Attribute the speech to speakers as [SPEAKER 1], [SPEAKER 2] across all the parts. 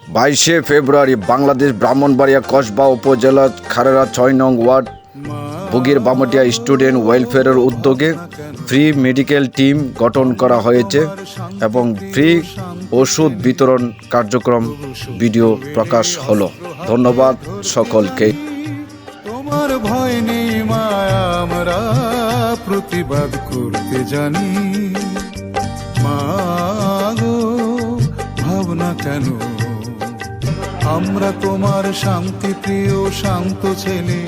[SPEAKER 1] 22শে ফেব্রুয়ারি বাংলাদেশ ব্রাহ্মণবাড়িয়া কসবা উপজেলা খারেরা 6 নং word বুগির বামটিয়া student ওয়েলফেয়ারের উদ্যোগে ফ্রি মেডিকেল টিম গঠন করা হয়েছে এবং ফ্রি ওষুধ বিতরণ কার্যক্রম ভিডিও প্রকাশ হলো। ধন্যবাদ সকলকে।
[SPEAKER 2] তোমার ভয় নেই মায়া, আমরা প্রতিবাদ করতে জানি। মাগো ভাবনা কেন, আমরা তোমার শান্তি প্রিয় শান্ত ছেলে,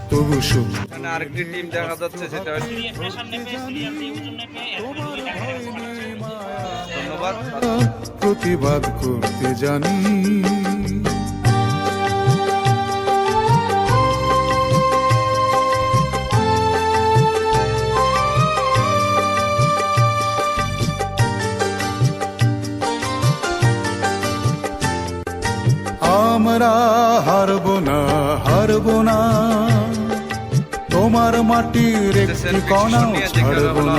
[SPEAKER 2] তবু শুধু
[SPEAKER 3] আরেকটি টিম দেখা যাচ্ছে, যেটা ধন্যবাদ।
[SPEAKER 2] প্রতিবাদ করতে জানি। আমরা হারব না, হারব না, তোমার মাটির একটি কণাও ছাড়ব না।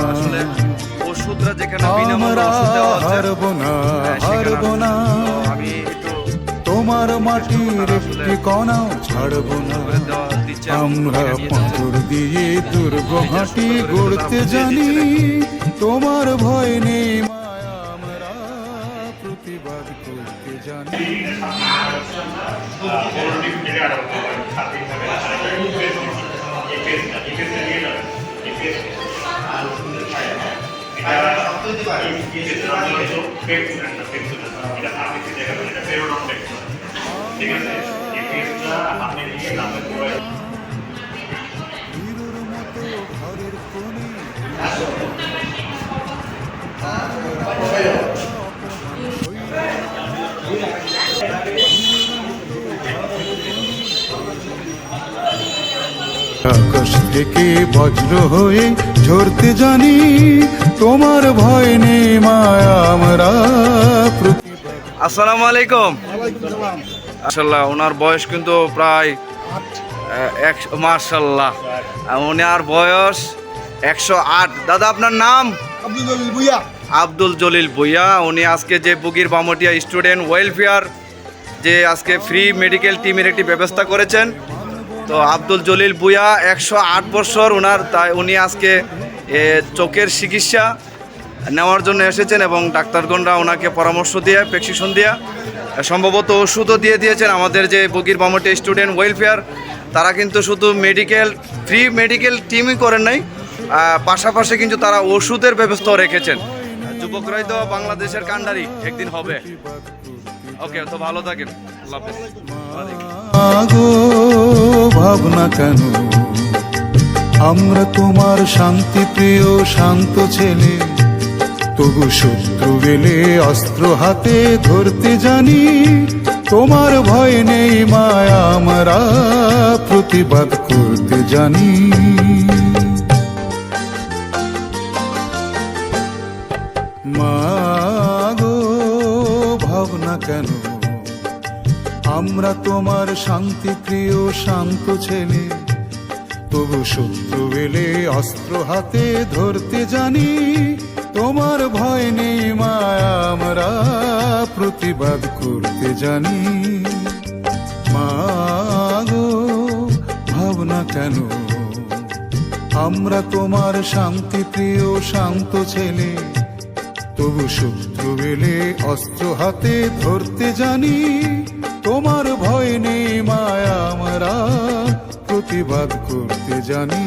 [SPEAKER 3] ওষুধরা যেখানে বিনামূল্যে ওষুধ দেওয়া হচ্ছে,
[SPEAKER 2] হারব না, হারব না,
[SPEAKER 3] আমি একটু
[SPEAKER 2] তোমার মাটির একটি কণাও ছাড়ব না। আমরা পাথর দিয়ে দুর্গ ঘাঁটি গড়তে জানি। তোমার ভয় নেই মায়া, আমরা প্রতিবাদ করতে জানি। আকাশ থেকে বজ্র হয়ে ঝরতে জানি। তোমার ভয় নেই মায়া, আমরা
[SPEAKER 3] আসসালামু আলাইকুম। মাশাআল্লাহ, ওনার বয়স কিন্তু প্রায় মাশাআল্লাহ, ওনার বয়স 108। দাদা, আপনার নাম? আব্দুল জলিল ভুইয়া। উনি আজকে যে বুগির বামটিয়া স্টুডেন্ট ওয়েলফেয়ার যে আজকে ফ্রি মেডিকেল টিমের একটি ব্যবস্থা করেছেন। তো আব্দুল জলিল ভুইয়া 108 বছর ওনার, তাই উনি আজকে চোখের চিকিৎসা নেওয়ার জন্য এসেছেন এবং ডাক্তারগণরা ওনাকে পরামর্শ দিয়ে প্রেসক্রিপশন দিয়ে সম্ভবত ওষুধও দিয়ে দিয়েছেন। আমাদের যে বুগির বামটিয়া স্টুডেন্ট ওয়েলফেয়ার তারা কিন্তু শুধু ফ্রি মেডিকেল টিমই করেন নাই, পাশাপাশি কিন্তু তারা ওষুধের ব্যবস্থাও রেখেছেন। যুবকরাই তো বাংলাদেশের কান্ডারি একদিন হবে। ওকে, তো ভালো থাকেন, আল্লাহ হাফেজ।
[SPEAKER 2] মাগো ভাবনা কেন, আমরা তোমার শান্তি প্রিয় শান্ত ছেলে, তবু শত্রু গেলে অস্ত্র হাতে ধরতে জানি। তোমার ভয় নেই মায়া, আমরা প্রতিবাদ করতে জানি। মাগো ভাবনা কেন, আমরা তোমার শান্তি প্রিয় শান্ত ছেলে, তবু শত্রু এলে অস্ত্র হাতে ধরতে জানি। তোমার ভয় নেই মায়া, আমরা প্রতিবাদ করতে জানি। মাগো ভাবনা কেন, আমরা তোমার শান্তি প্রিয় শান্ত ছেলে, তবু শত্রু এলে অস্ত্র হাতে ধরতে জানি। তোমার ভয় নেই মায়া, আমরা প্রতিবাদ করতে জানি।